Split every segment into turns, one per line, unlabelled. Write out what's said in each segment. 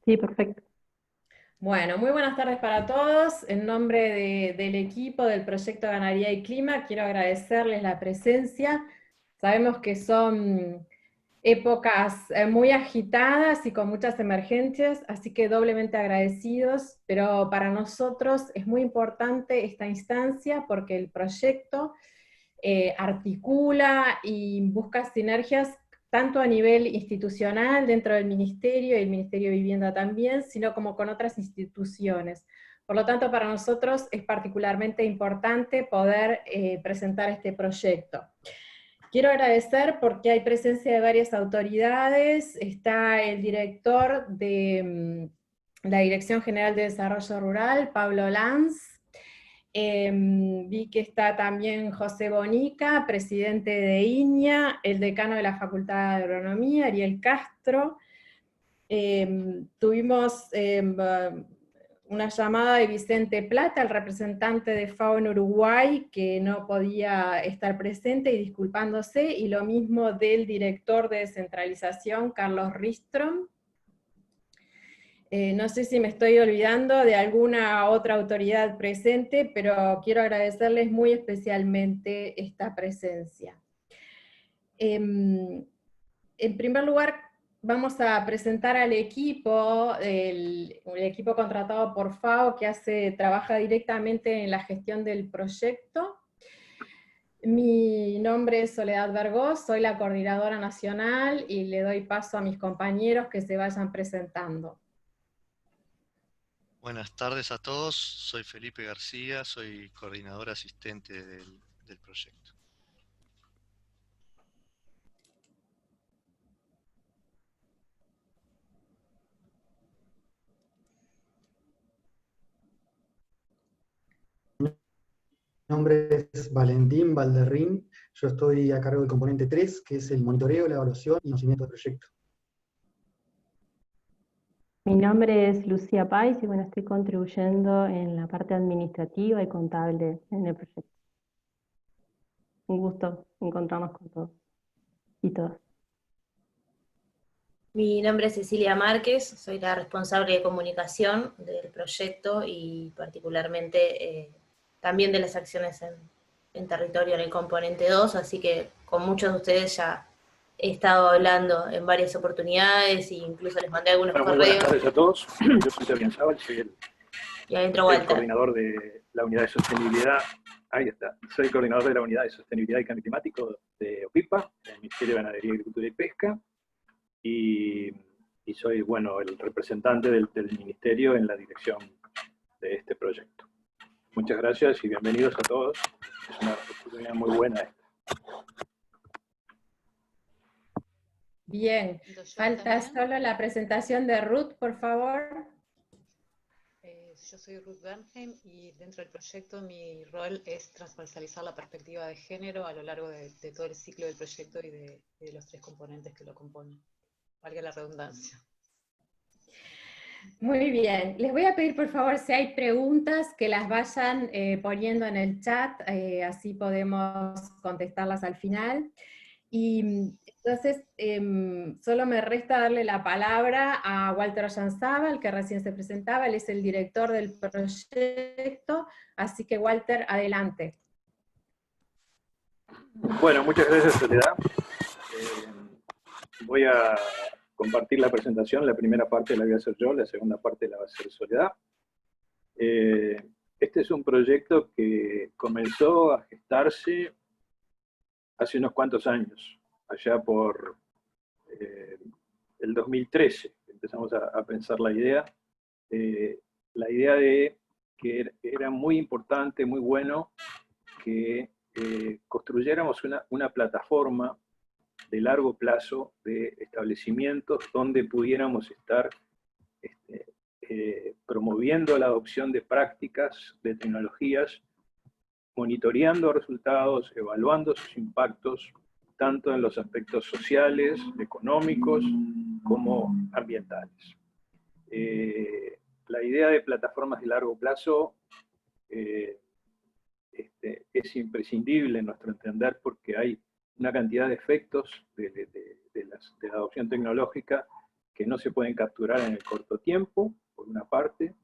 Sí, perfecto.
Bueno, muy buenas tardes para todos. En nombre del equipo del Proyecto Ganadería y Clima, quiero agradecerles la presencia. Sabemos que son épocas muy agitadas y con muchas emergencias, así que doblemente agradecidos, pero para nosotros es muy importante esta instancia porque el proyecto articula y busca sinergias tanto a nivel institucional dentro del Ministerio y el Ministerio de Vivienda también, sino como con otras instituciones. Por lo tanto, para nosotros es particularmente importante poder presentar este proyecto. Quiero agradecer porque hay presencia de varias autoridades, está el director de la Dirección General de Desarrollo Rural, Pablo Lanz. Vi que está también José Bonica, presidente de INIA, el decano de la Facultad de Agronomía, Ariel Castro. Tuvimos una llamada de Vicente Plata, el representante de FAO en Uruguay, que no podía estar presente y disculpándose, y lo mismo del director de descentralización, Carlos Ristrom. No sé si me estoy olvidando de alguna otra autoridad presente, pero quiero agradecerles muy especialmente esta presencia. En primer lugar, vamos a presentar al equipo, el equipo contratado por FAO que trabaja directamente en la gestión del proyecto. Mi nombre es Soledad Vergós, soy la coordinadora nacional y le doy paso a mis compañeros que se vayan presentando.
Buenas tardes a todos, soy Felipe García, soy coordinador asistente del proyecto.
Mi nombre es Valentín Valderrín, yo estoy a cargo del componente 3, que es el monitoreo, la evaluación y conocimiento del proyecto.
Mi nombre es Lucía Pais y bueno, estoy contribuyendo en la parte administrativa y contable en el proyecto. Un gusto encontrarnos con todos y todas.
Mi nombre es Cecilia Márquez, soy la responsable de comunicación del proyecto y particularmente también de las acciones en territorio en el componente 2, así que con muchos de ustedes ya he estado hablando en varias oportunidades e incluso les mandé algunos
Bueno, muy
correos.
buenas tardes a todos. Yo soy Sebastián Zabal, soy
Y adentro
el
Walter.
coordinador de la unidad de sostenibilidad. Ahí está. Soy coordinador de la unidad de sostenibilidad y cambio climático de OPIPA, del Ministerio de Ganadería, Agricultura y Pesca. Y soy, bueno, el representante del ministerio en la dirección de este proyecto. Muchas gracias y bienvenidos a todos. Es una oportunidad muy buena esta.
Bien, falta solo la presentación de Ruth, por favor.
Yo soy Ruth Bernheim y dentro del proyecto mi rol es transversalizar la perspectiva de género a lo largo de todo el ciclo del proyecto y de los tres componentes que lo componen. Valga la redundancia.
Muy bien, les voy a pedir por favor si hay preguntas que las vayan poniendo en el chat, así podemos contestarlas al final. Y entonces solo me resta darle la palabra a Walter Ollanzábal, que recién se presentaba, él es el director del proyecto, así que Walter, adelante.
Bueno, muchas gracias, Soledad. Voy a compartir la presentación. La primera parte la voy a hacer yo, la segunda parte la va a hacer Soledad. Este es un proyecto que comenzó a gestarse hace unos cuantos años, allá por el 2013. Empezamos a pensar la idea de que era muy importante, muy bueno, que construyéramos una plataforma de largo plazo de establecimientos donde pudiéramos estar promoviendo la adopción de prácticas, de tecnologías, monitoreando resultados, evaluando sus impactos, tanto en los aspectos sociales, económicos, como ambientales. La idea de plataformas de largo plazo es imprescindible en nuestro entender porque hay una cantidad de efectos de la adopción tecnológica que no se pueden capturar en el corto tiempo, por una parte,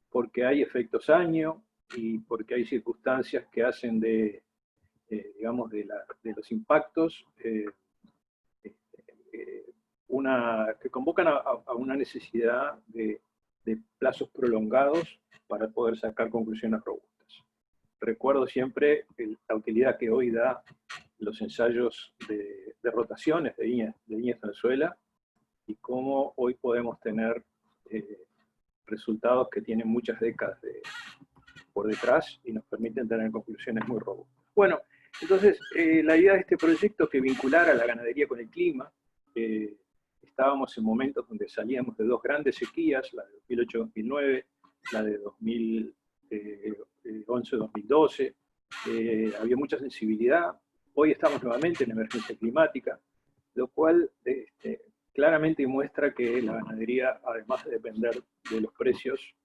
porque hay efectos año y porque hay circunstancias que hacen digamos, de los impactos que convocan a una necesidad de plazos prolongados para poder sacar conclusiones robustas. Recuerdo siempre la utilidad que hoy da los ensayos de rotaciones de INES Venezuela y cómo hoy podemos tener resultados que tienen muchas décadas por detrás y nos permiten tener conclusiones muy robustas. Bueno, entonces la idea de este proyecto es que vinculara la ganadería con el clima. Estábamos en momentos donde salíamos de dos grandes sequías, la de 2008-2009, la de 2011-2012, había mucha sensibilidad. Hoy estamos nuevamente en emergencia climática, lo cual claramente muestra que la ganadería, además de depender de los precios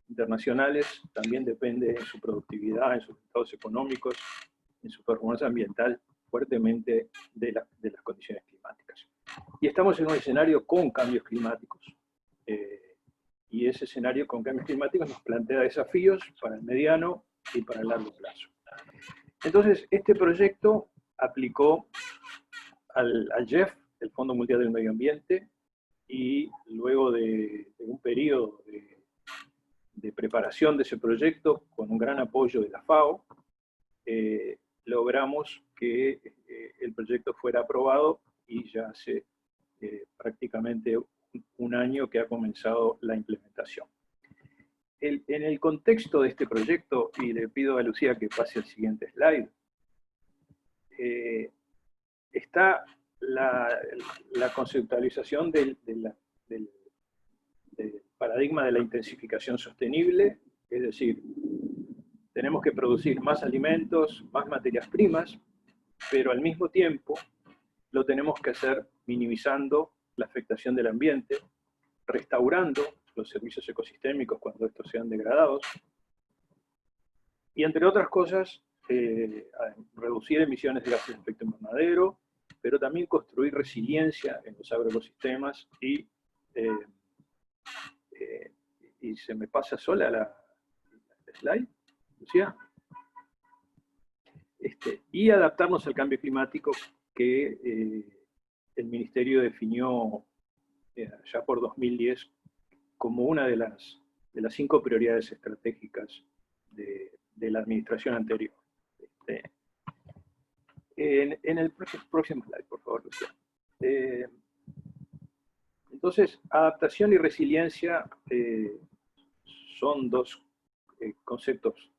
internacionales, también depende en su productividad, en sus resultados económicos, en su performance ambiental, fuertemente de las condiciones climáticas. Y estamos en un escenario con cambios climáticos. Y ese escenario con cambios climáticos nos plantea desafíos para el mediano y para el largo plazo. Entonces, este proyecto aplicó al GEF, el Fondo Mundial del Medio Ambiente, y luego de un periodo de preparación de ese proyecto, con un gran apoyo de la FAO, logramos que el proyecto fuera aprobado y ya hace prácticamente un año que ha comenzado la implementación. En el contexto de este proyecto, y le pido a Lucía que pase al siguiente slide, está la conceptualización del paradigma de la intensificación sostenible, es decir, tenemos que producir más alimentos, más materias primas, pero al mismo tiempo lo tenemos que hacer minimizando la afectación del ambiente, restaurando los servicios ecosistémicos cuando estos sean degradados, y entre otras cosas, reducir emisiones de gases de efecto invernadero, pero también construir resiliencia en los agroecosistemas y se me pasa sola la slide, Lucía. Y adaptarnos al cambio climático que el Ministerio definió ya por 2010 como una de las 5 prioridades estratégicas de la administración anterior. En el próximo slide, por favor, Lucía. Entonces, adaptación y resiliencia son dos conceptos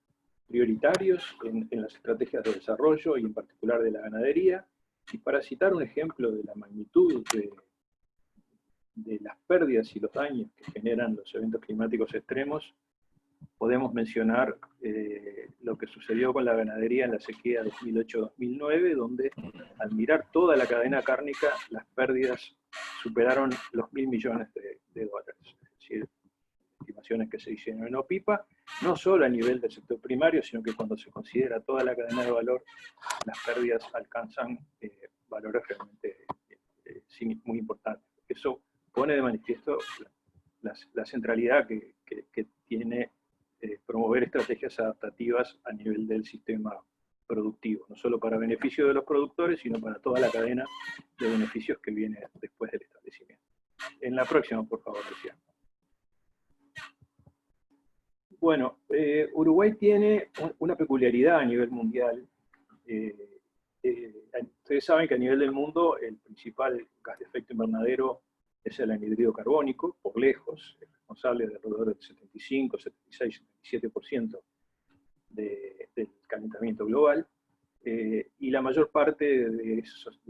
prioritarios en las estrategias de desarrollo y en particular de la ganadería. Y para citar un ejemplo de la magnitud de las pérdidas y los daños que generan los eventos climáticos extremos, podemos mencionar lo que sucedió con la ganadería en la sequía 2008-2009, donde al mirar toda la cadena cárnica, las pérdidas superaron los $1.000 millones de dólares. Es decir, estimaciones que se hicieron en OPIPA, no solo a nivel del sector primario, sino que cuando se considera toda la cadena de valor, las pérdidas alcanzan valores realmente muy importantes. Eso pone de manifiesto la centralidad que tiene promover estrategias adaptativas a nivel del sistema productivo, no solo para beneficio de los productores, sino para toda la cadena de beneficios que viene después del establecimiento. En la próxima, por favor, Lucía. Bueno, Uruguay tiene una peculiaridad a nivel mundial. Ustedes saben que a nivel del mundo el principal gas de efecto invernadero es el anhídrido carbónico, por lejos, es responsable de alrededor del 75, 76, 77% del calentamiento global, y la mayor parte de esas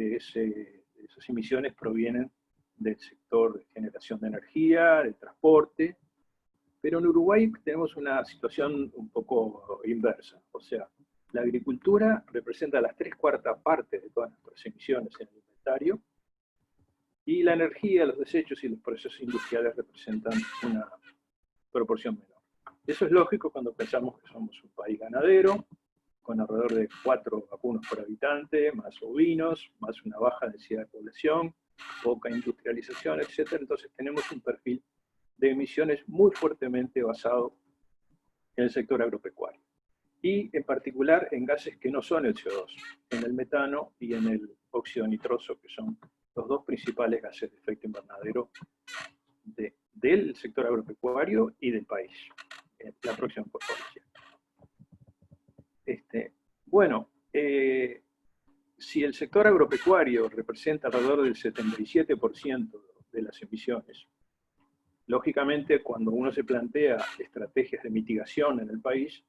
emisiones provienen del sector de generación de energía, del transporte, pero en Uruguay tenemos una situación un poco inversa, o sea, la agricultura representa las 3/4 partes de todas nuestras emisiones en el inventario, y la energía, los desechos y los procesos industriales representan una proporción menor. Eso es lógico cuando pensamos que somos un país ganadero, con alrededor de 4 vacunos por habitante, más ovinos, más una baja densidad de población, poca industrialización, etc. Entonces tenemos un perfil de emisiones muy fuertemente basado en el sector agropecuario. Y en particular en gases que no son el CO2, en el metano y en el óxido nitroso, que son los dos principales gases de efecto invernadero del sector agropecuario y del país. La próxima, por favor. Bueno, si el sector agropecuario representa alrededor del 77% de las emisiones, lógicamente cuando uno se plantea estrategias de mitigación en el país,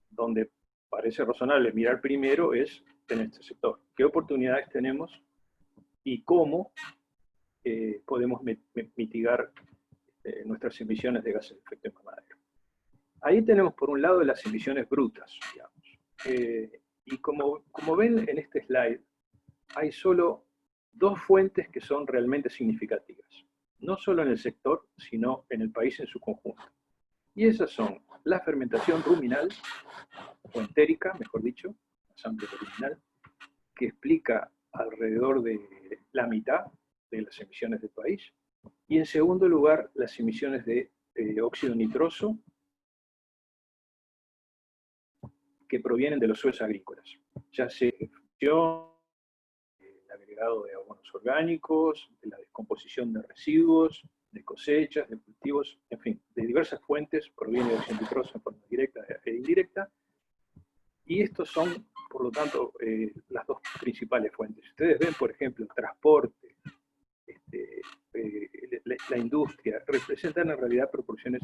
donde parece razonable mirar primero es en este sector. ¿Qué oportunidades tenemos y cómo podemos mitigar nuestras emisiones de gases de efecto invernadero? Ahí tenemos por un lado las emisiones brutas, digamos. Y como ven en este slide, hay solo dos fuentes que son realmente significativas. No solo en el sector, sino en el país en su conjunto. Y esas son la fermentación ruminal, o entérica, mejor dicho, asamblea ruminal, que explica alrededor de la mitad de las emisiones del país. Y en segundo lugar, las emisiones de óxido nitroso, que provienen de los suelos agrícolas, ya sea de fusión, el agregado de abonos orgánicos, de la descomposición de residuos, de cosechas, de cultivos, en fin, de diversas fuentes proviene de óxido nitroso en forma directa e indirecta, y estos son, por lo tanto, las dos principales fuentes. Ustedes ven, por ejemplo, el transporte, la industria, representan en realidad proporciones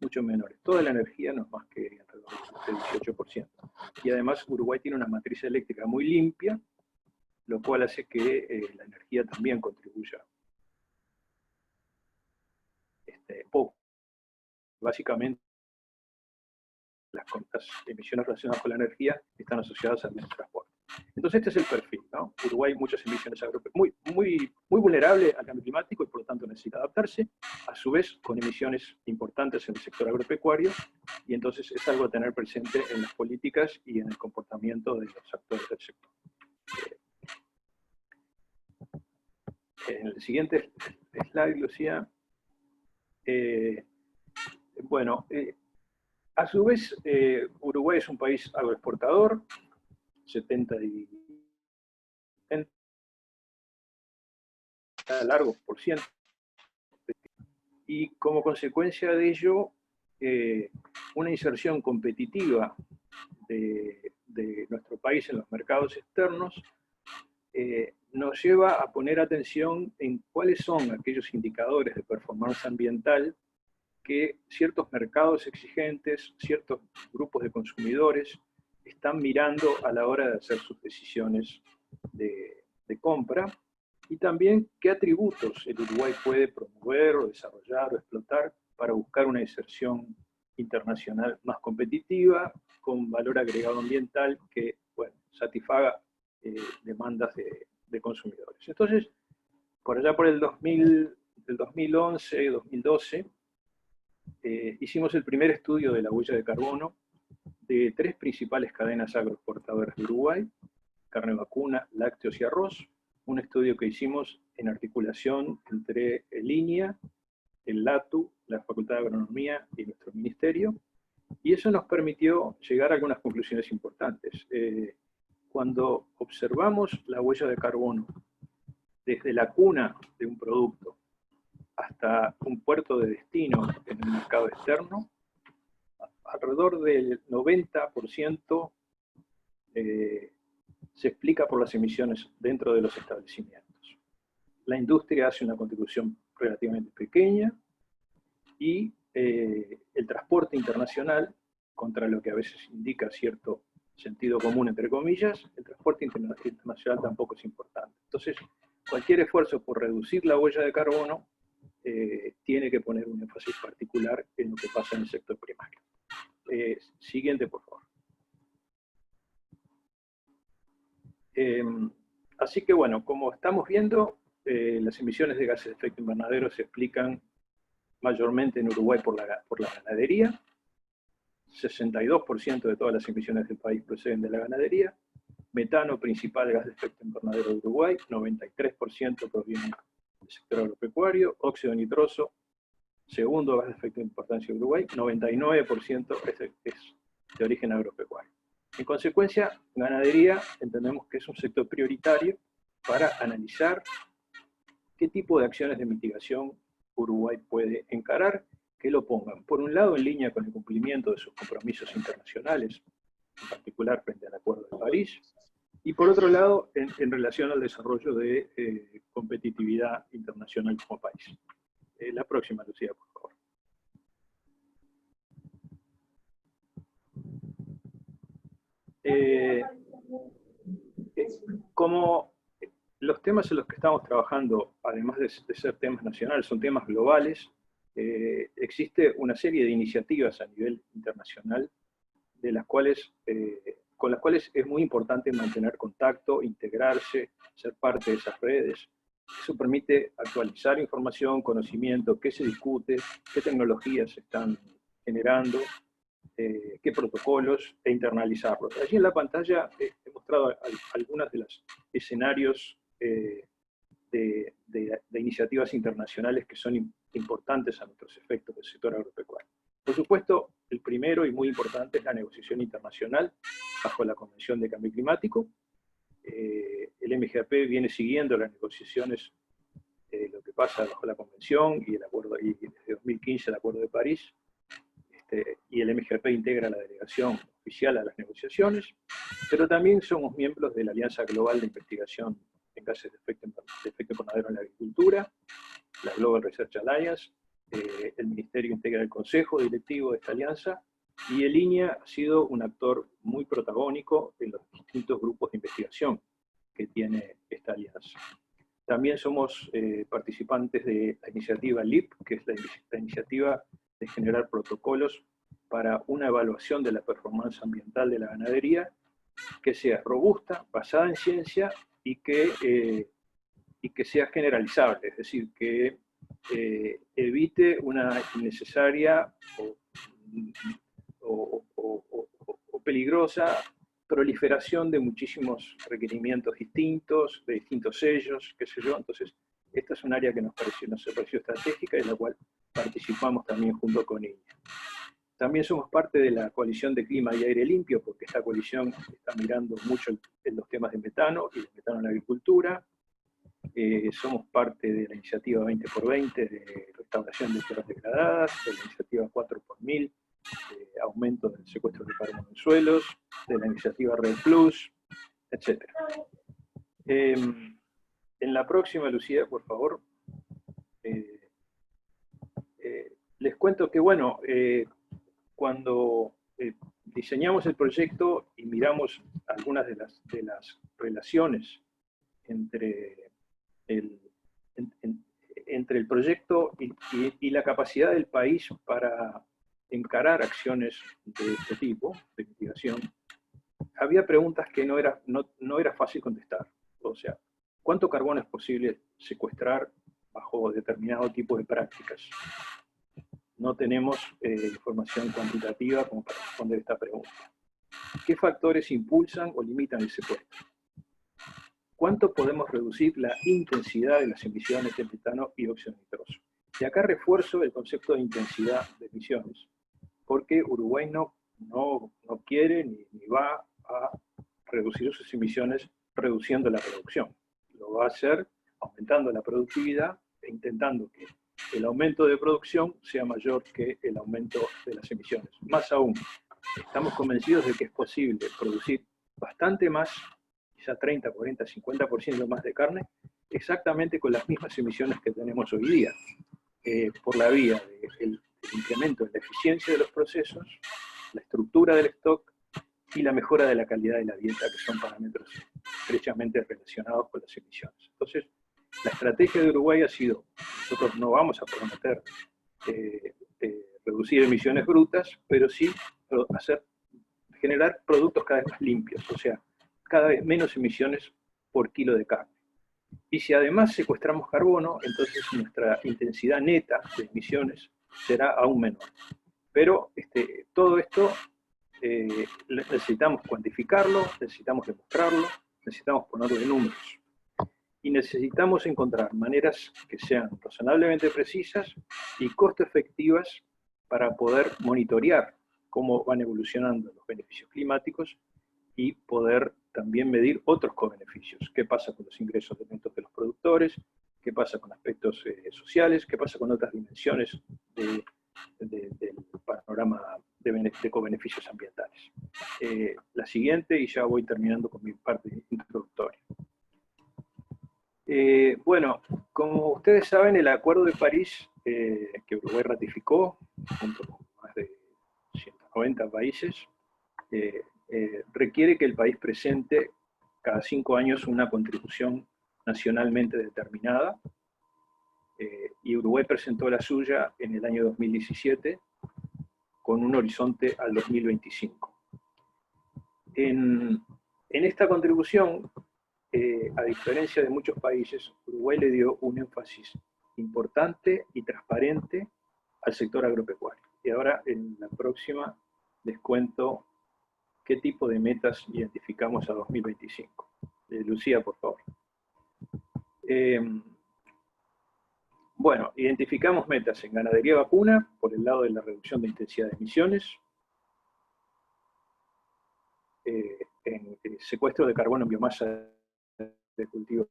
mucho menores. Toda la energía no es más que alrededor del 18%. Y además Uruguay tiene una matriz eléctrica muy limpia, lo cual hace que la energía también contribuya poco. Básicamente, las emisiones relacionadas con la energía están asociadas al transporte. Entonces este es el perfil, ¿no? Uruguay muchas emisiones agropecuarias, muy vulnerable al cambio climático y por lo tanto necesita adaptarse, a su vez con emisiones importantes en el sector agropecuario, y entonces es algo a tener presente en las políticas y en el comportamiento de los actores del sector. En el siguiente slide, Lucía, bueno, a su vez Uruguay es un país agroexportador, 70 largos por ciento, y como consecuencia de ello, una inserción competitiva de nuestro país en los mercados externos nos lleva a poner atención en cuáles son aquellos indicadores de performance ambiental que ciertos mercados exigentes, ciertos grupos de consumidores están mirando a la hora de hacer sus decisiones de compra, y también qué atributos el Uruguay puede promover o desarrollar o explotar para buscar una inserción internacional más competitiva, con valor agregado ambiental que, bueno, satisfaga demandas de consumidores. Entonces, por allá por el 2011, 2012, hicimos el primer estudio de la huella de carbono de tres principales cadenas agroexportadoras de Uruguay: carne vacuna, lácteos y arroz. Un estudio que hicimos en articulación entre el INIA, el LATU, la Facultad de Agronomía y nuestro ministerio, y eso nos permitió llegar a algunas conclusiones importantes. Cuando observamos la huella de carbono desde la cuna de un producto hasta un puerto de destino en el mercado externo, alrededor del 90% se explica por las emisiones dentro de los establecimientos. La industria hace una contribución relativamente pequeña, y el transporte internacional, contra lo que a veces indica cierto sentido común, entre comillas, el transporte internacional tampoco es importante. Entonces, cualquier esfuerzo por reducir la huella de carbono tiene que poner un énfasis particular en lo que pasa en el sector primario. Siguiente, por favor. Así que bueno, como estamos viendo, las emisiones de gases de efecto invernadero se explican mayormente en Uruguay por la ganadería. 62% de todas las emisiones del país proceden de la ganadería. Metano, principal gas de efecto invernadero de Uruguay, 93% proviene del sector agropecuario. Óxido nitroso, segundo gas de efecto de importancia de Uruguay, 99% es de origen agropecuario. En consecuencia, ganadería entendemos que es un sector prioritario para analizar qué tipo de acciones de mitigación Uruguay puede encarar, que lo pongan, por un lado, en línea con el cumplimiento de sus compromisos internacionales, en particular frente al Acuerdo de París, y por otro lado, en relación al desarrollo de competitividad internacional como país. La próxima, Lucía, por favor. Como los temas en los que estamos trabajando, además de ser temas nacionales, son temas globales, existe una serie de iniciativas a nivel internacional de las cuales, con las cuales es muy importante mantener contacto, integrarse, ser parte de esas redes. Eso permite actualizar información, conocimiento, qué se discute, qué tecnologías se están generando, qué protocolos, e internalizarlos. Allí en la pantalla he mostrado algunos de los escenarios de iniciativas internacionales que son importantes a nuestros efectos del sector agropecuario. Por supuesto, el primero y muy importante es la negociación internacional bajo la Convención de Cambio Climático. El MGAP viene siguiendo las negociaciones, lo que pasa bajo la Convención y el acuerdo, y desde 2015 el Acuerdo de París, y el MGAP integra la delegación oficial a las negociaciones, pero también somos miembros de la Alianza Global de Investigación en Gases de Efecto Invernadero en la Agricultura, la Global Research Alliance. El Ministerio integra el Consejo Directivo de esta alianza, y el INEA ha sido un actor muy protagónico en los distintos grupos de investigación que tiene esta alianza. También somos participantes de la iniciativa LEAP, que es la iniciativa de generar protocolos para una evaluación de la performance ambiental de la ganadería que sea robusta, basada en ciencia y que sea generalizable, es decir, que evite una innecesaria o peligrosa proliferación de muchísimos requerimientos distintos, de distintos sellos, qué sé yo. Entonces, esta es un área que nos pareció estratégica y en la cual participamos también junto con ella. También somos parte de la coalición de clima y aire limpio, porque esta coalición está mirando mucho en los temas de metano y de metano en la agricultura. Somos parte de la iniciativa 20x20 de restauración de tierras degradadas, de la iniciativa 4x1000 de aumento del secuestro de carbono en suelos, de la iniciativa Red Plus, etc. En la próxima, Lucía, por favor, les cuento que, bueno, cuando diseñamos el proyecto y miramos algunas de las relaciones entre el proyecto y la capacidad del país para encarar acciones de este tipo, de mitigación, había preguntas que no era fácil contestar. O sea, ¿cuánto carbono es posible secuestrar bajo determinado tipo de prácticas? No tenemos información cuantitativa como para responder esta pregunta. ¿Qué factores impulsan o limitan el secuestro? ¿Cuánto podemos reducir la intensidad de las emisiones de metano y óxido nitroso? Y acá refuerzo el concepto de intensidad de emisiones, porque Uruguay no quiere ni va a reducir sus emisiones reduciendo la producción. Lo va a hacer aumentando la productividad e intentando que el aumento de producción sea mayor que el aumento de las emisiones. Más aún, estamos convencidos de que es posible producir bastante más, quizá 30, 40, 50% más de carne, exactamente con las mismas emisiones que tenemos hoy día, por la vía del incremento de la eficiencia de los procesos, la estructura del stock y la mejora de la calidad de la dieta, que son parámetros estrechamente relacionados con las emisiones. Entonces, la estrategia de Uruguay ha sido, nosotros no vamos a prometer reducir emisiones brutas, pero sí generar productos cada vez más limpios, o sea, cada vez menos emisiones por kilo de carne. Y si además secuestramos carbono, entonces nuestra intensidad neta de emisiones será aún menor. Pero todo esto necesitamos cuantificarlo, necesitamos demostrarlo, necesitamos ponerlo en números. Y necesitamos encontrar maneras que sean razonablemente precisas y costo efectivas para poder monitorear cómo van evolucionando los beneficios climáticos y poder también medir otros co-beneficios. ¿Qué pasa con los ingresos netos de los productores? ¿Qué pasa con aspectos sociales? ¿Qué pasa con otras dimensiones del panorama de co-beneficios ambientales? La siguiente, y ya voy terminando con mi parte introductoria. Bueno, como ustedes saben, el Acuerdo de París, que Uruguay ratificó, junto con más de 190 países, requiere que el país presente cada 5 años una contribución nacionalmente determinada, y Uruguay presentó la suya en el año 2017 con un horizonte al 2025. En esta contribución, a diferencia de muchos países, Uruguay le dio un énfasis importante y transparente al sector agropecuario. Y ahora en la próxima les cuento qué tipo de metas identificamos a 2025. Lucía, por favor. Bueno, identificamos metas en ganadería vacuna, por el lado de la reducción de intensidad de emisiones, en secuestro de carbono en biomasa de cultivo,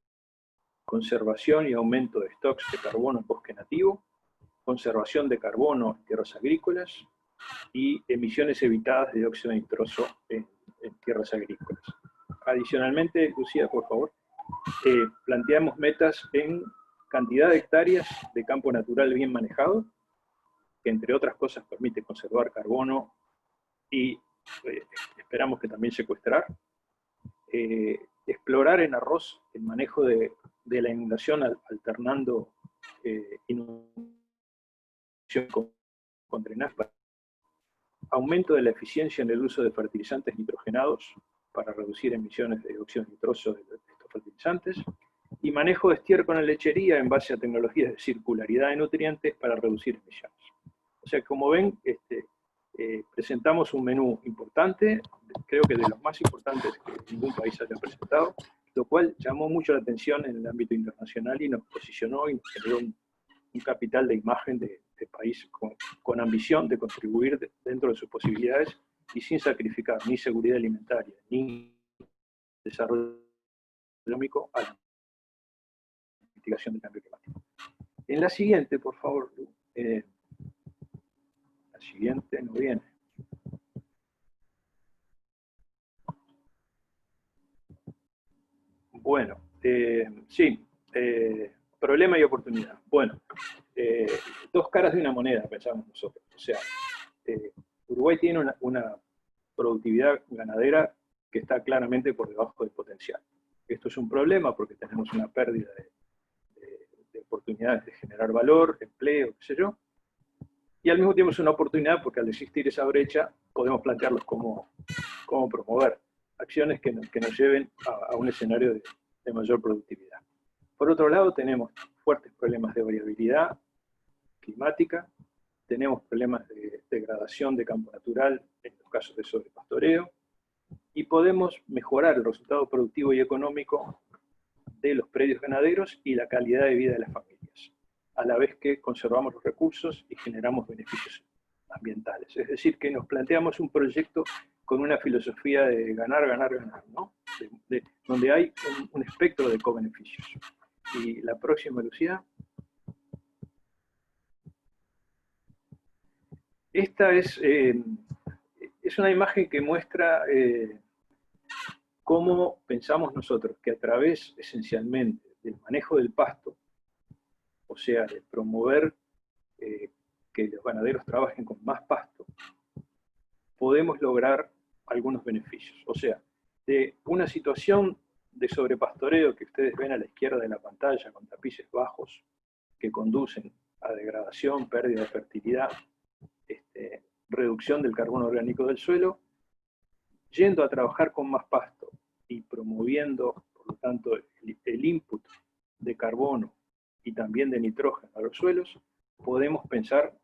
conservación y aumento de stocks de carbono en bosque nativo, conservación de carbono en tierras agrícolas y emisiones evitadas de dióxido nitroso en tierras agrícolas. Adicionalmente, Lucía, por favor, planteamos metas en cantidad de hectáreas de campo natural bien manejado, que entre otras cosas permite conservar carbono y esperamos que también secuestrar. Explorar en arroz el manejo de la inundación alternando inundación con drenaje, aumento de la eficiencia en el uso de fertilizantes nitrogenados para reducir emisiones de dióxido nitroso de estos fertilizantes, y manejo de estiércol en lechería en base a tecnologías de circularidad de nutrientes para reducir emisiones. O sea, como ven, presentamos un menú importante, creo que de los más importantes que ningún país haya presentado, lo cual llamó mucho la atención en el ámbito internacional y nos posicionó y nos generó un capital de imagen de país con ambición de contribuir dentro de sus posibilidades y sin sacrificar ni seguridad alimentaria ni desarrollo económico a la mitigación del cambio climático. En la siguiente, por favor, la siguiente no viene. Bueno, sí, problema y oportunidad. Bueno, dos caras de una moneda, pensamos nosotros. O sea, Uruguay tiene una productividad ganadera que está claramente por debajo del potencial. Esto es un problema porque tenemos una pérdida de oportunidades de generar valor, empleo, qué sé yo, y al mismo tiempo es una oportunidad porque al existir esa brecha podemos plantearlos cómo promover acciones que nos lleven a un escenario de mayor productividad. Por otro lado, tenemos fuertes problemas de variabilidad climática, tenemos problemas de degradación de campo natural en los casos de sobrepastoreo, y podemos mejorar el resultado productivo y económico de los predios ganaderos y la calidad de vida de las familias, a la vez que conservamos los recursos y generamos beneficios ambientales. Es decir, que nos planteamos un proyecto con una filosofía de ganar, ganar, ganar, ¿no? Donde hay un espectro de co-beneficios. Y la próxima, Lucía. Esta es una imagen que muestra cómo pensamos nosotros que a través esencialmente del manejo del pasto, o sea, de promover que los ganaderos trabajen con más pasto, podemos lograr algunos beneficios. O sea, de una situación de sobrepastoreo que ustedes ven a la izquierda de la pantalla con tapices bajos que conducen a degradación, pérdida de fertilidad, reducción del carbono orgánico del suelo, yendo a trabajar con más pasto y promoviendo, por lo tanto, el input de carbono y también de nitrógeno a los suelos, podemos pensar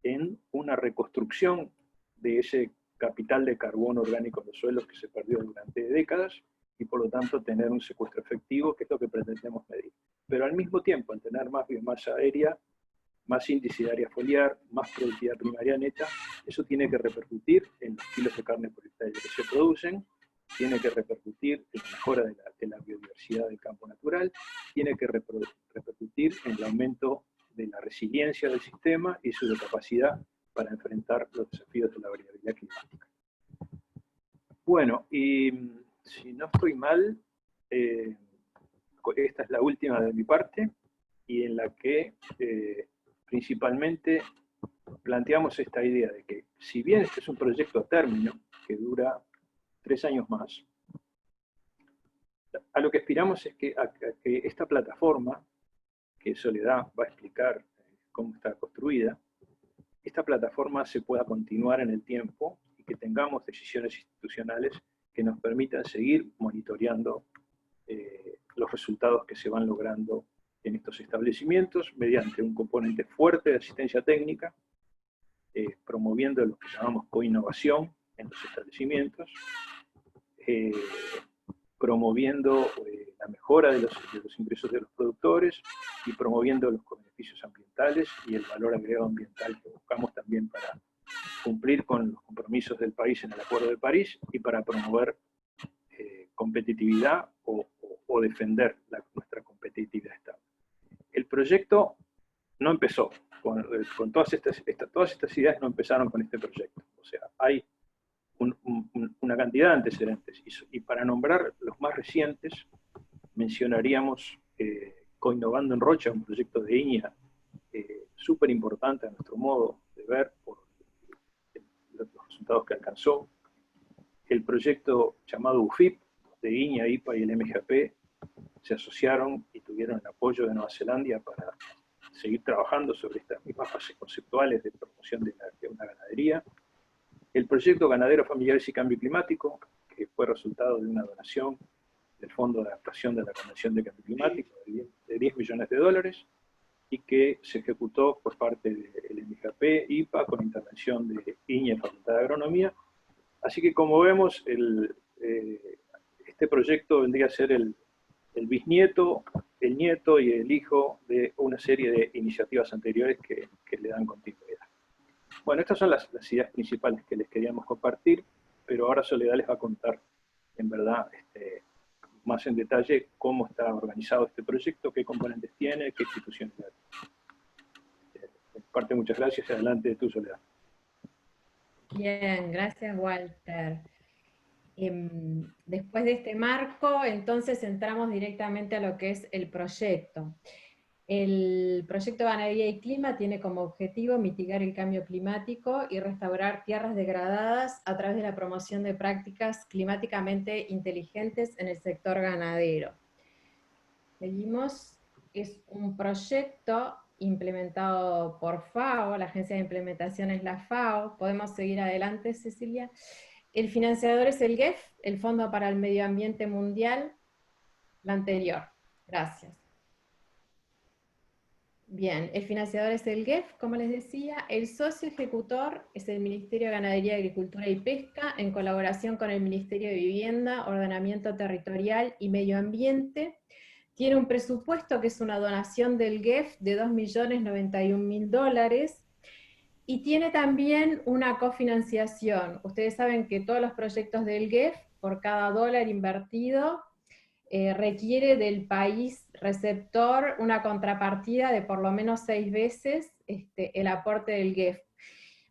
en una reconstrucción de ese capital de carbono orgánico en los suelos que se perdió durante décadas, y por lo tanto tener un secuestro efectivo, que es lo que pretendemos medir. Pero al mismo tiempo, al tener más biomasa aérea, más índice de área foliar, más productividad primaria neta, eso tiene que repercutir en los kilos de carne por hectárea que se producen, tiene que repercutir en la mejora de la biodiversidad del campo natural, tiene que repercutir en el aumento de la resiliencia del sistema y su capacidad para enfrentar los desafíos de la variabilidad climática. Bueno, y si no estoy mal, esta es la última de mi parte, y en la que principalmente planteamos esta idea de que, si bien este es un proyecto a término, que dura 3 años más, a lo que aspiramos es que esta plataforma, que Soledad va a explicar cómo está construida, esta plataforma se pueda continuar en el tiempo y que tengamos decisiones institucionales que nos permitan seguir monitoreando los resultados que se van logrando en estos establecimientos mediante un componente fuerte de asistencia técnica, promoviendo lo que llamamos coinnovación en los establecimientos, promoviendo la mejora de los ingresos de los productores y promoviendo los beneficios ambientales y el valor agregado ambiental que buscamos también para cumplir con los compromisos del país en el Acuerdo de París y para promover competitividad o defender nuestra competitividad estable. El proyecto no empezó, con todas estas ideas no empezaron con este proyecto. O sea, hay una cantidad de antecedentes. Y para nombrar los más recientes, mencionaríamos Coinnovando en Rocha, un proyecto de INIA súper importante a nuestro modo de ver por los resultados que alcanzó. El proyecto llamado UFIP, de INIA, IPA y el MGP, se asociaron y tuvieron el apoyo de Nueva Zelanda para seguir trabajando sobre estas mismas fases conceptuales de promoción de una ganadería. El proyecto Ganadero Familiares y Cambio Climático, que fue resultado de una donación del Fondo de Adaptación de la Convención de Cambio Climático de $10 millones, y que se ejecutó por parte del MGP, IPA, con intervención de INIA, Facultad de Agronomía. Así que, como vemos, este proyecto vendría a ser el bisnieto, el nieto y el hijo de una serie de iniciativas anteriores que le dan continuidad. Bueno, estas son las ideas principales que les queríamos compartir, pero ahora Soledad les va a contar, en verdad, más en detalle cómo está organizado este proyecto, qué componentes tiene, qué instituciones hay. De parte, muchas gracias y adelante tú, Soledad.
Bien, gracias, Walter. Después de este marco, entonces entramos directamente a lo que es el proyecto. El proyecto Ganadería y Clima tiene como objetivo mitigar el cambio climático y restaurar tierras degradadas a través de la promoción de prácticas climáticamente inteligentes en el sector ganadero. Seguimos, es un proyecto implementado por FAO, la agencia de implementación es la FAO. Podemos seguir adelante, Cecilia. El financiador es el GEF, el Fondo para el Medio Ambiente Mundial, la anterior. Gracias. Bien, el financiador es el GEF, como les decía. El socio ejecutor es el Ministerio de Ganadería, Agricultura y Pesca, en colaboración con el Ministerio de Vivienda, Ordenamiento Territorial y Medio Ambiente. Tiene un presupuesto que es una donación del GEF de $2.091.000, y tiene también una cofinanciación. Ustedes saben que todos los proyectos del GEF, por cada dólar invertido, requiere del país receptor una contrapartida de por lo menos 6 veces el aporte del GEF.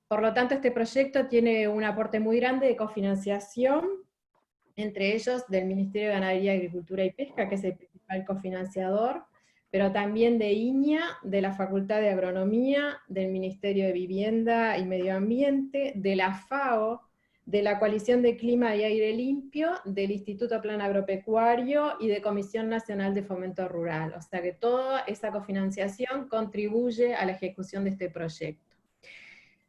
Por lo tanto, este proyecto tiene un aporte muy grande de cofinanciación, entre ellos del Ministerio de Ganadería, Agricultura y Pesca, que es el principal cofinanciador, pero también de INIA, de la Facultad de Agronomía, del Ministerio de Vivienda y Medio Ambiente, de la FAO, de la Coalición de Clima y Aire Limpio, del Instituto Plan Agropecuario y de Comisión Nacional de Fomento Rural. O sea que toda esa cofinanciación contribuye a la ejecución de este proyecto.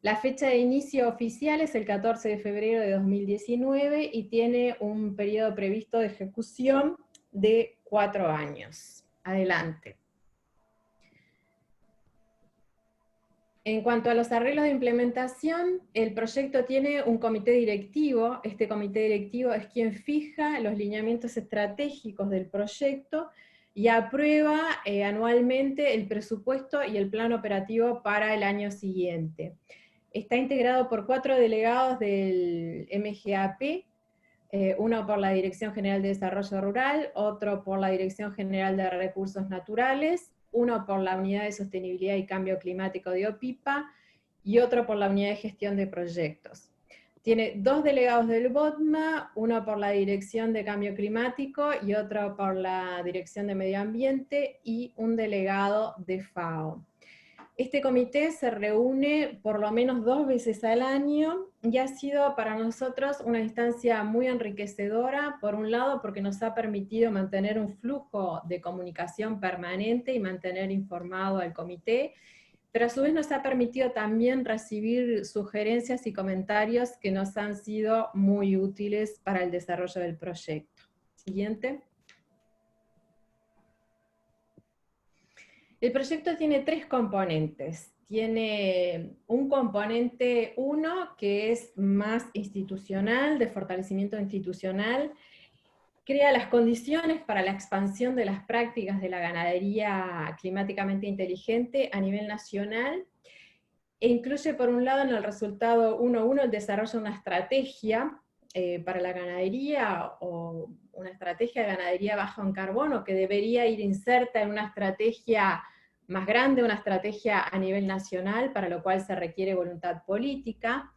La fecha de inicio oficial es el 14 de febrero de 2019 y tiene un periodo previsto de ejecución de 4 años. Adelante. En cuanto a los arreglos de implementación, el proyecto tiene un comité directivo. Este comité directivo es quien fija los lineamientos estratégicos del proyecto y aprueba anualmente el presupuesto y el plan operativo para el año siguiente. Está integrado por 4 delegados del MGAP, uno por la Dirección General de Desarrollo Rural, otro por la Dirección General de Recursos Naturales, uno por la Unidad de Sostenibilidad y Cambio Climático de OPIPA, y otro por la Unidad de Gestión de Proyectos. Tiene 2 delegados del BOTMA, uno por la Dirección de Cambio Climático y otro por la Dirección de Medio Ambiente, y un delegado de FAO. Este comité se reúne por lo menos 2 veces al año, y ha sido para nosotros una instancia muy enriquecedora, por un lado porque nos ha permitido mantener un flujo de comunicación permanente y mantener informado al comité, pero a su vez nos ha permitido también recibir sugerencias y comentarios que nos han sido muy útiles para el desarrollo del proyecto. Siguiente. El proyecto tiene 3 componentes. Tiene un componente 1 que es más institucional, de fortalecimiento institucional, crea las condiciones para la expansión de las prácticas de la ganadería climáticamente inteligente a nivel nacional, e incluye por un lado en el resultado 1.1 el desarrollo de una estrategia para la ganadería, o una estrategia de ganadería baja en carbono, que debería ir inserta en una estrategia más grande, una estrategia a nivel nacional, para lo cual se requiere voluntad política.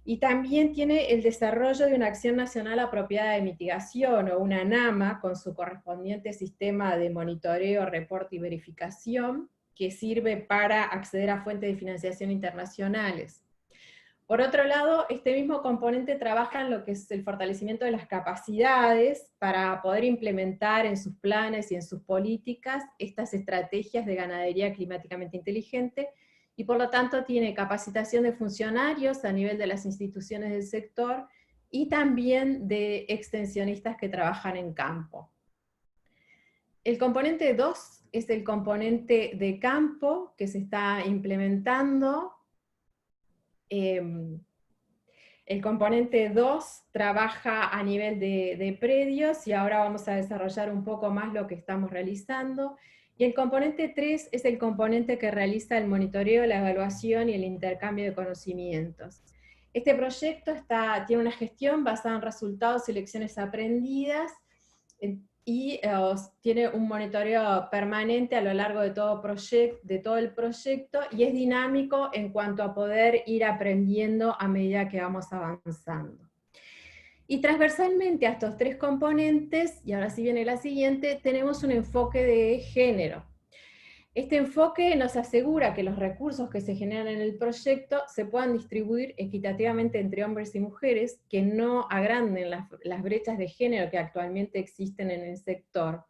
Y también tiene el desarrollo de una acción nacional apropiada de mitigación, o una NAMA, con su correspondiente sistema de monitoreo, reporte y verificación, que sirve para acceder a fuentes de financiación internacionales. Por otro lado, este mismo componente trabaja en lo que es el fortalecimiento de las capacidades para poder implementar en sus planes y en sus políticas estas estrategias de ganadería climáticamente inteligente, y por lo tanto tiene capacitación de funcionarios a nivel de las instituciones del sector, y también de extensionistas que trabajan en campo. El componente 2 es el componente de campo que se está implementando. El componente 2 trabaja a nivel de predios, y ahora vamos a desarrollar un poco más lo que estamos realizando. Y el componente 3 es el componente que realiza el monitoreo, la evaluación y el intercambio de conocimientos. Este proyecto tiene una gestión basada en resultados y lecciones aprendidas, y tiene un monitoreo permanente a lo largo de todo el proyecto, y es dinámico en cuanto a poder ir aprendiendo a medida que vamos avanzando. Y transversalmente a estos 3 componentes, y ahora sí viene la siguiente, tenemos un enfoque de género. Este enfoque nos asegura que los recursos que se generan en el proyecto se puedan distribuir equitativamente entre hombres y mujeres, que no agranden las brechas de género que actualmente existen en el sector.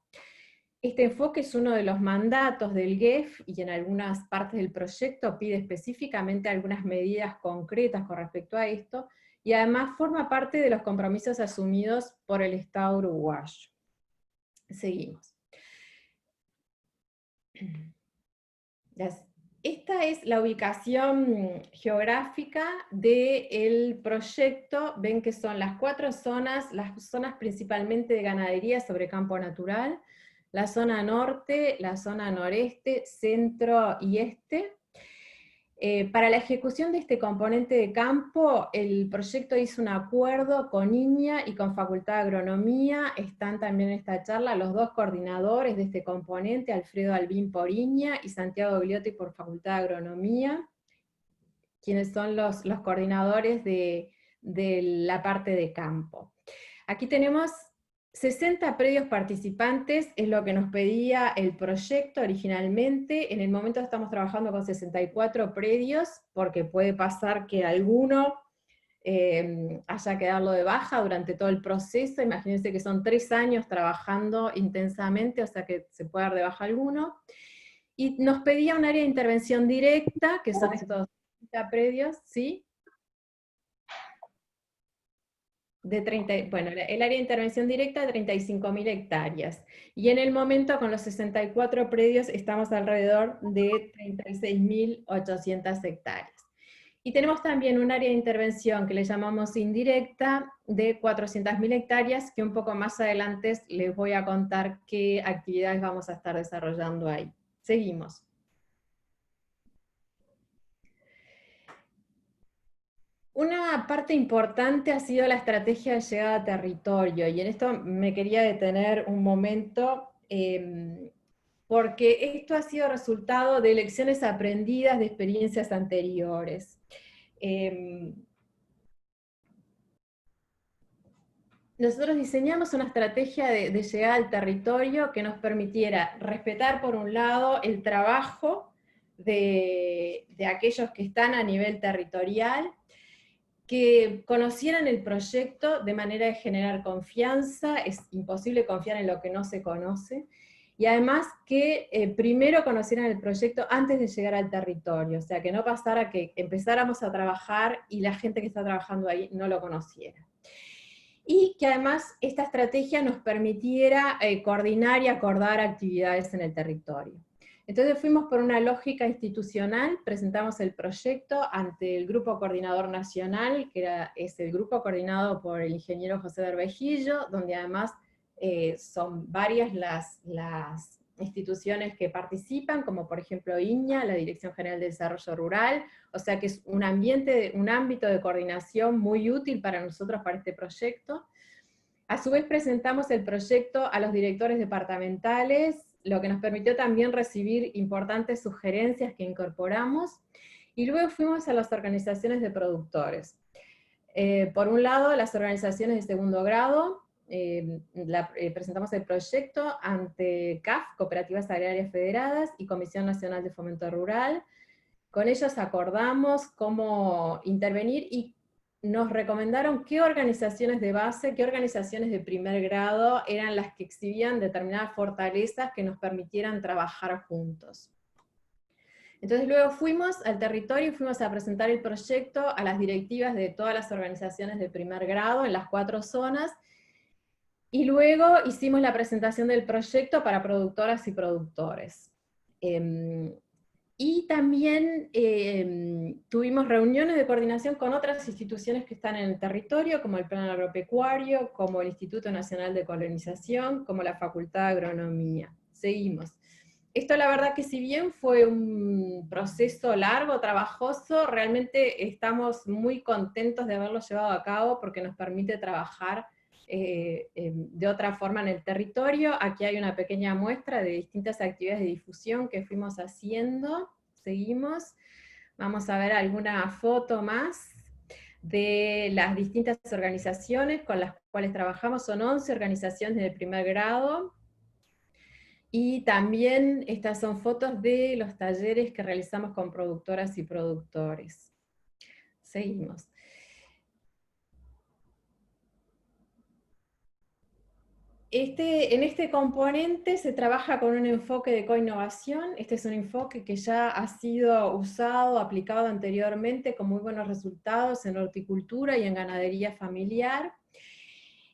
Este enfoque es uno de los mandatos del GEF, y en algunas partes del proyecto pide específicamente algunas medidas concretas con respecto a esto, y además forma parte de los compromisos asumidos por el Estado uruguayo. Seguimos. Esta es la ubicación geográfica del proyecto. Ven que son las 4 zonas, las zonas principalmente de ganadería sobre campo natural, la zona norte, la zona noreste, centro y este. Para la ejecución de este componente de campo, el proyecto hizo un acuerdo con INEA y con Facultad de Agronomía. Están también en esta charla los 2 coordinadores de este componente, Alfredo Albín por INEA y Santiago Gliotti por Facultad de Agronomía, quienes son los coordinadores de la parte de campo. Aquí tenemos 60 predios participantes, es lo que nos pedía el proyecto originalmente. En el momento estamos trabajando con 64 predios, porque puede pasar que alguno haya que darlo de baja durante todo el proceso. Imagínense que son 3 años trabajando intensamente, o sea que se puede dar de baja alguno. Y nos pedía un área de intervención directa, que son estos 60 predios, ¿sí? bueno, el área de intervención directa de 35.000 hectáreas. Y en el momento, con los 64 predios, estamos alrededor de 36.800 hectáreas. Y tenemos también un área de intervención que le llamamos indirecta de 400.000 hectáreas, que un poco más adelante les voy a contar qué actividades vamos a estar desarrollando ahí. Seguimos. Una parte importante ha sido la estrategia de llegada a territorio, y en esto me quería detener un momento, porque esto ha sido resultado de lecciones aprendidas de experiencias anteriores. Nosotros diseñamos una estrategia de llegada al territorio que nos permitiera respetar, por un lado, el trabajo de aquellos que están a nivel territorial, que conocieran el proyecto de manera de generar confianza. Es imposible confiar en lo que no se conoce, y además que primero conocieran el proyecto antes de llegar al territorio, o sea, que no pasara que empezáramos a trabajar y la gente que está trabajando ahí no lo conociera. Y que además esta estrategia nos permitiera coordinar y acordar actividades en el territorio. Entonces fuimos por una lógica institucional, presentamos el proyecto ante el Grupo Coordinador Nacional, que es el grupo coordinado por el ingeniero José Berbejillo, donde además son varias las instituciones que participan, como por ejemplo INEA, la Dirección General de Desarrollo Rural, o sea que es un ámbito de coordinación muy útil para nosotros para este proyecto. A su vez presentamos el proyecto a los directores departamentales, lo que nos permitió también recibir importantes sugerencias que incorporamos, y luego fuimos a las organizaciones de productores. Por un lado, las organizaciones de segundo grado, presentamos el proyecto ante CAF, Cooperativas Agrarias Federadas, y Comisión Nacional de Fomento Rural. Con ellos acordamos cómo intervenir y nos recomendaron qué organizaciones de base, qué organizaciones de primer grado eran las que exhibían determinadas fortalezas que nos permitieran trabajar juntos. Entonces luego fuimos al territorio y fuimos a presentar el proyecto a las directivas de todas las organizaciones de primer grado en las 4 zonas, y luego hicimos la presentación del proyecto para productoras y productores. Y también tuvimos reuniones de coordinación con otras instituciones que están en el territorio, como el Plan Agropecuario, como el Instituto Nacional de Colonización, como la Facultad de Agronomía. Seguimos. Esto la verdad que si bien fue un proceso largo, trabajoso, realmente estamos muy contentos de haberlo llevado a cabo porque nos permite trabajar de otra forma en el territorio. Aquí hay una pequeña muestra de distintas actividades de difusión que fuimos haciendo. Seguimos. Vamos a ver alguna foto más de las distintas organizaciones con las cuales trabajamos. Son 11 organizaciones de primer grado. Y también estas son fotos de los talleres que realizamos con productoras y productores. Seguimos. En este componente se trabaja con un enfoque de coinnovación. Este es un enfoque que ya ha sido usado, aplicado anteriormente con muy buenos resultados en horticultura y en ganadería familiar.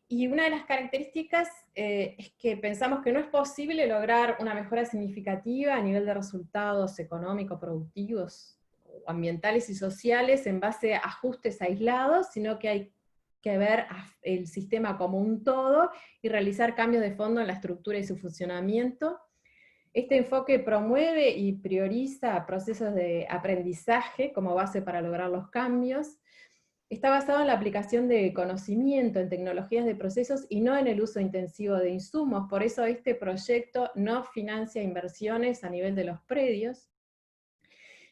Y una de las características es que pensamos que no es posible lograr una mejora significativa a nivel de resultados económicos, productivos, ambientales y sociales en base a ajustes aislados, sino que hay que ver el sistema como un todo y realizar cambios de fondo en la estructura y su funcionamiento. Este enfoque promueve y prioriza procesos de aprendizaje como base para lograr los cambios. Está basado en la aplicación de conocimiento, en tecnologías de procesos y no en el uso intensivo de insumos. Por eso este proyecto no financia inversiones a nivel de los predios.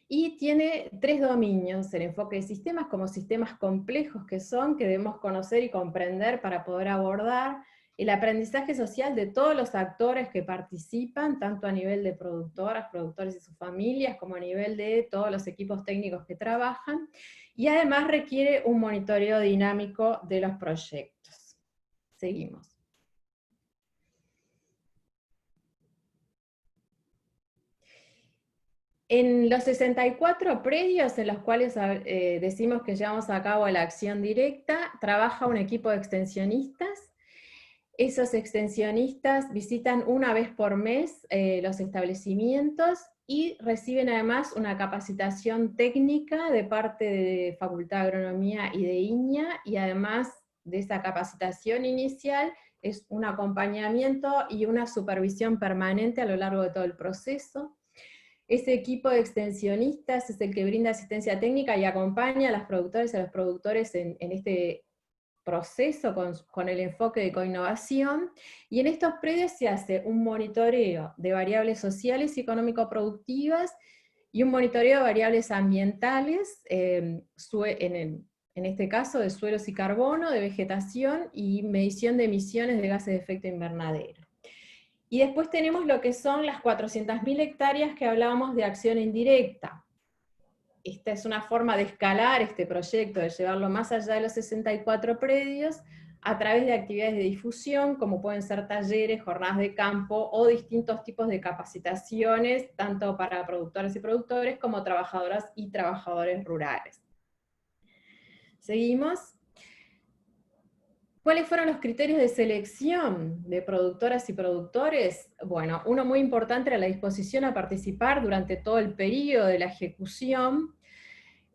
Y tiene 3 dominios: el enfoque de sistemas como sistemas complejos que debemos conocer y comprender para poder abordar; el aprendizaje social de todos los actores que participan, tanto a nivel de productoras, productores y sus familias, como a nivel de todos los equipos técnicos que trabajan; y además requiere un monitoreo dinámico de los proyectos. Seguimos. En los 64 predios en los cuales decimos que llevamos a cabo la acción directa, trabaja un equipo de extensionistas. Esos extensionistas visitan una vez por mes los establecimientos y reciben además una capacitación técnica de parte de Facultad de Agronomía y de INIA, y además de esa capacitación inicial es un acompañamiento y una supervisión permanente a lo largo de todo el proceso. Ese equipo de extensionistas es el que brinda asistencia técnica y acompaña a las productoras y a los productores en este proceso con el enfoque de coinnovación, y en estos predios se hace un monitoreo de variables sociales y económico-productivas, y un monitoreo de variables ambientales, en este caso de suelos y carbono, de vegetación, y medición de emisiones de gases de efecto invernadero. Y después tenemos lo que son las 400.000 hectáreas que hablábamos de acción indirecta. Esta es una forma de escalar este proyecto, de llevarlo más allá de los 64 predios, a través de actividades de difusión, como pueden ser talleres, jornadas de campo, o distintos tipos de capacitaciones, tanto para productoras y productores, como trabajadoras y trabajadores rurales. Seguimos. ¿Cuáles fueron los criterios de selección de productoras y productores? Bueno, uno muy importante era la disposición a participar durante todo el periodo de la ejecución,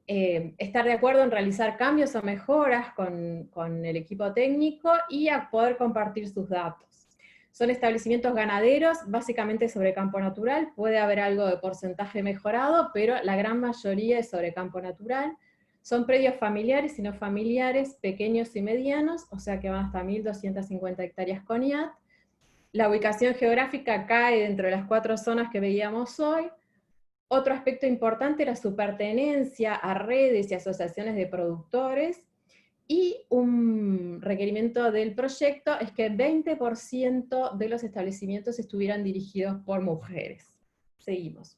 estar de acuerdo en realizar cambios o mejoras con el equipo técnico, y a poder compartir sus datos. Son establecimientos ganaderos, básicamente sobre campo natural, puede haber algo de porcentaje mejorado, pero la gran mayoría es sobre campo natural. Son predios familiares y no familiares, pequeños y medianos, o sea que van hasta 1.250 hectáreas con IAT. La ubicación geográfica cae dentro de las 4 zonas que veíamos hoy. Otro aspecto importante era su pertenencia a redes y asociaciones de productores, y un requerimiento del proyecto es que 20% de los establecimientos estuvieran dirigidos por mujeres. Seguimos.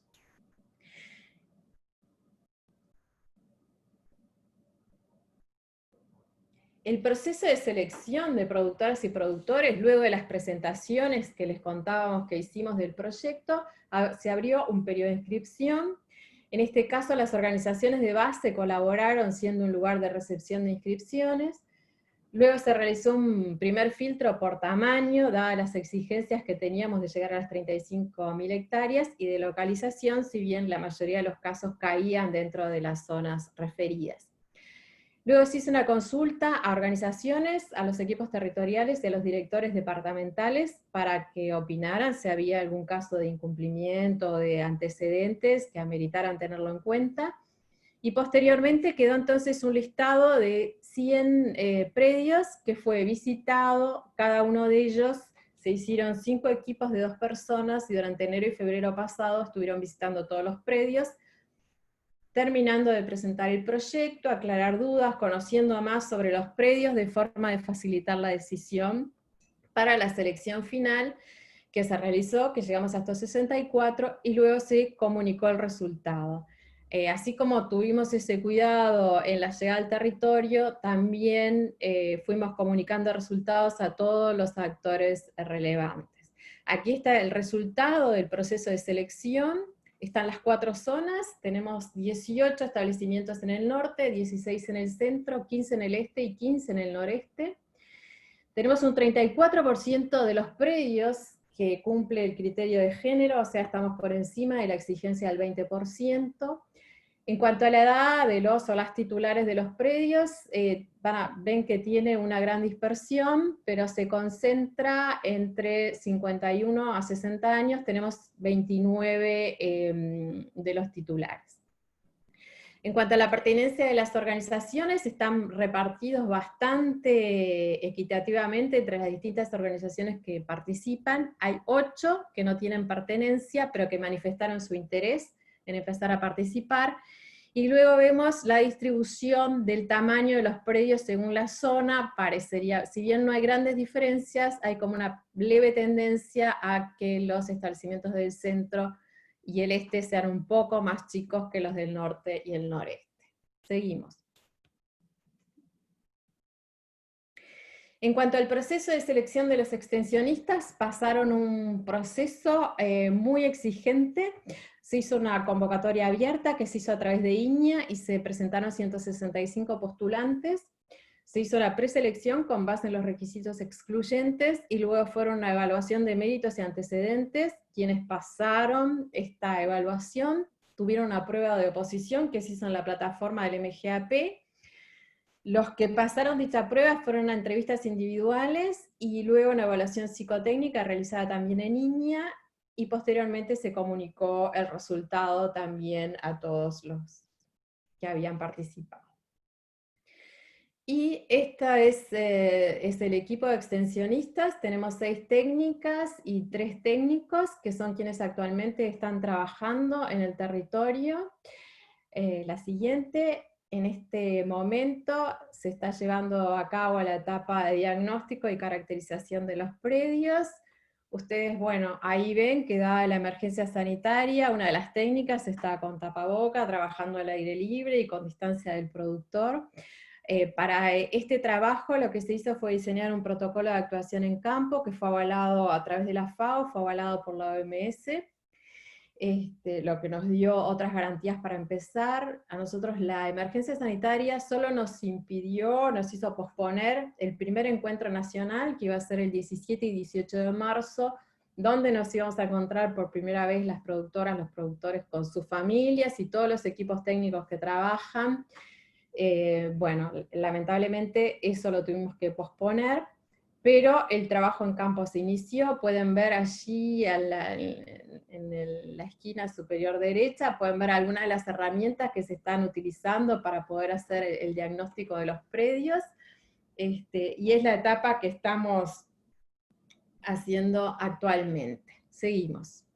El proceso de selección de productoras y productores, luego de las presentaciones que les contábamos que hicimos del proyecto, se abrió un periodo de inscripción. En este caso, las organizaciones de base colaboraron siendo un lugar de recepción de inscripciones. Luego se realizó un primer filtro por tamaño, dadas las exigencias que teníamos de llegar a las 35.000 hectáreas, y de localización, si bien la mayoría de los casos caían dentro de las zonas referidas. Luego se hizo una consulta a organizaciones, a los equipos territoriales y a los directores departamentales para que opinaran si había algún caso de incumplimiento o de antecedentes que ameritaran tenerlo en cuenta. Y posteriormente quedó entonces un listado de 100 predios que fue visitado. Cada uno de ellos se hicieron 5 equipos de 2 personas, y durante enero y febrero pasado estuvieron visitando todos los predios, terminando de presentar el proyecto, aclarar dudas, conociendo más sobre los predios, de forma de facilitar la decisión para la selección final que se realizó, que llegamos a estos 64, y luego se comunicó el resultado. Así como tuvimos ese cuidado en la llegada al territorio, también fuimos comunicando resultados a todos los actores relevantes. Aquí está el resultado del proceso de selección. Están las 4 zonas, tenemos 18 establecimientos en el norte, 16 en el centro, 15 en el este y 15 en el noreste. Tenemos un 34% de los predios que cumple el criterio de género, o sea, estamos por encima de la exigencia del 20%. En cuanto a la edad de los o las titulares de los predios, ven que tiene una gran dispersión, pero se concentra entre 51 a 60 años, tenemos 29 de los titulares. En cuanto a la pertenencia de las organizaciones, están repartidos bastante equitativamente entre las distintas organizaciones que participan. Hay 8 que no tienen pertenencia, pero que manifestaron su interés en empezar a participar. Y luego vemos la distribución del tamaño de los predios según la zona. Parecería, si bien no hay grandes diferencias, hay como una leve tendencia a que los establecimientos del centro y el este sean un poco más chicos que los del norte y el noreste. Seguimos. En cuanto al proceso de selección de los extensionistas, pasaron un proceso muy exigente. Se hizo una convocatoria abierta que se hizo a través de INEA y se presentaron 165 postulantes. Se hizo la preselección con base en los requisitos excluyentes y luego fueron una evaluación de méritos y antecedentes. Quienes pasaron esta evaluación tuvieron una prueba de oposición que se hizo en la plataforma del MGAP. Los que pasaron dicha prueba fueron a entrevistas individuales y luego una evaluación psicotécnica realizada también en INEA, y posteriormente se comunicó el resultado también a todos los que habían participado. Y este es el equipo de extensionistas. Tenemos 6 técnicas y 3 técnicos, que son quienes actualmente están trabajando en el territorio. La siguiente, en este momento se está llevando a cabo la etapa de diagnóstico y caracterización de los predios. Ustedes, bueno, ahí ven que dada la emergencia sanitaria, una de las técnicas está con tapaboca, trabajando al aire libre y con distancia del productor. Para este trabajo lo que se hizo fue diseñar un protocolo de actuación en campo que fue avalado a través de la FAO, fue avalado por la OMS, lo que nos dio otras garantías para empezar. A nosotros la emergencia sanitaria solo nos hizo posponer el primer encuentro nacional, que iba a ser el 17 y 18 de marzo, donde nos íbamos a encontrar por primera vez las productoras, los productores con sus familias y todos los equipos técnicos que trabajan. Bueno, lamentablemente eso lo tuvimos que posponer, pero el trabajo en campo se inició. Pueden ver allí en la esquina superior derecha, pueden ver algunas de las herramientas que se están utilizando para poder hacer el diagnóstico de los predios, y es la etapa que estamos haciendo actualmente. Seguimos.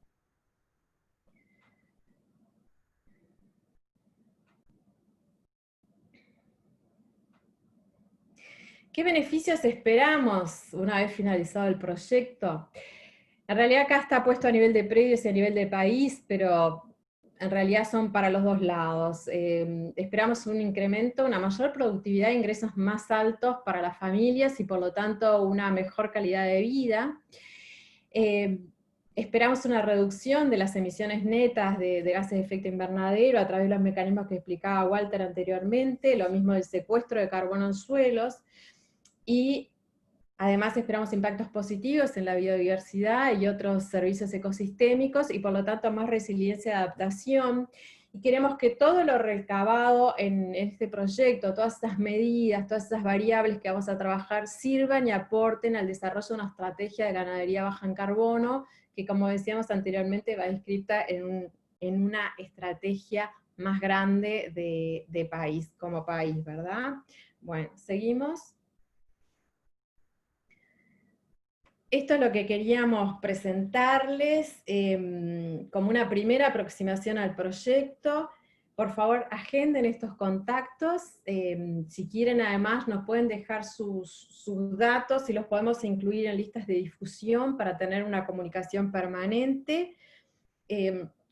¿Qué beneficios esperamos una vez finalizado el proyecto? En realidad acá está puesto a nivel de predios y a nivel de país, pero en realidad son para los dos lados. Esperamos un incremento, una mayor productividad, ingresos más altos para las familias y por lo tanto una mejor calidad de vida. Esperamos una reducción de las emisiones netas de gases de efecto invernadero a través de los mecanismos que explicaba Walter anteriormente, lo mismo del secuestro de carbono en suelos, y además esperamos impactos positivos en la biodiversidad y otros servicios ecosistémicos, y por lo tanto más resiliencia y adaptación. Y queremos que todo lo recabado en este proyecto, todas esas medidas, todas esas variables que vamos a trabajar, sirvan y aporten al desarrollo de una estrategia de ganadería baja en carbono, que como decíamos anteriormente va inscrita en una estrategia más grande de país, como país, ¿verdad? Bueno, seguimos. Esto es lo que queríamos presentarles como una primera aproximación al proyecto. Por favor, agenden estos contactos. Si quieren, además, nos pueden dejar sus datos y los podemos incluir en listas de difusión para tener una comunicación permanente.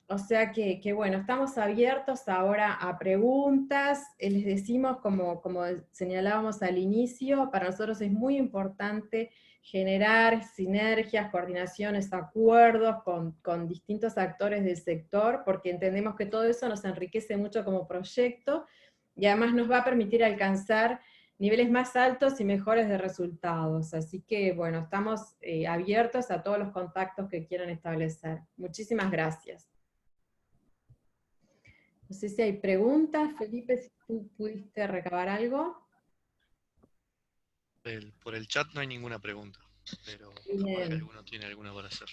O sea que, bueno, estamos abiertos ahora a preguntas. Les decimos, como señalábamos al inicio, para nosotros es muy importante generar sinergias, coordinaciones, acuerdos con distintos actores del sector, porque entendemos que todo eso nos enriquece mucho como proyecto, y además nos va a permitir alcanzar niveles más altos y mejores de resultados. Así que, bueno, estamos abiertos a todos los contactos que quieran establecer. Muchísimas gracias. No sé si hay preguntas. Felipe, si tú pudiste recabar algo.
Por el chat no hay ninguna pregunta, pero
Bien.
capaz que alguno tiene alguna para hacer.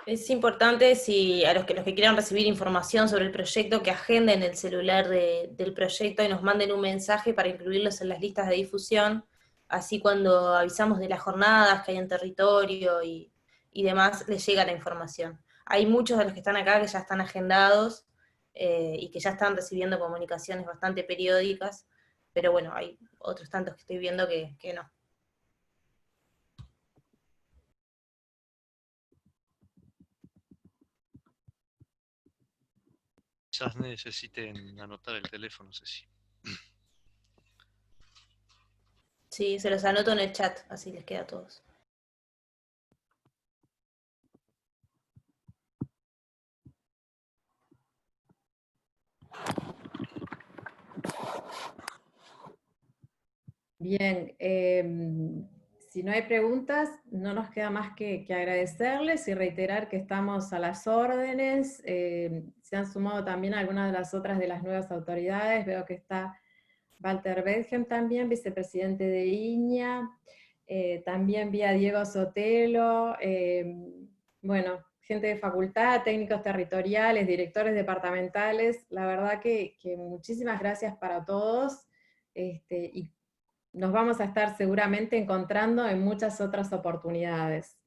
Es importante si a los que quieran recibir información sobre el proyecto, que agenden el celular del proyecto y nos manden un mensaje para incluirlos en las listas de difusión, así cuando avisamos de las jornadas que hay en territorio y demás, les llega la información. Hay muchos de los que están acá que ya están agendados y que ya están recibiendo comunicaciones bastante periódicas, pero bueno, hay otros tantos que estoy viendo que no.
quizás necesiten anotar el teléfono, Ceci.
Sí, se los anoto en el chat, así les queda a todos.
Bien, si no hay preguntas, no nos queda más que agradecerles y reiterar que estamos a las órdenes. Se han sumado también algunas de las otras de las nuevas autoridades. Veo que está Walter Bedgem también, vicepresidente de INIA. También vi a Diego Sotelo. Bueno, gente de facultad, técnicos territoriales, directores departamentales. La verdad que muchísimas gracias para todos. Y nos vamos a estar seguramente encontrando en muchas otras oportunidades.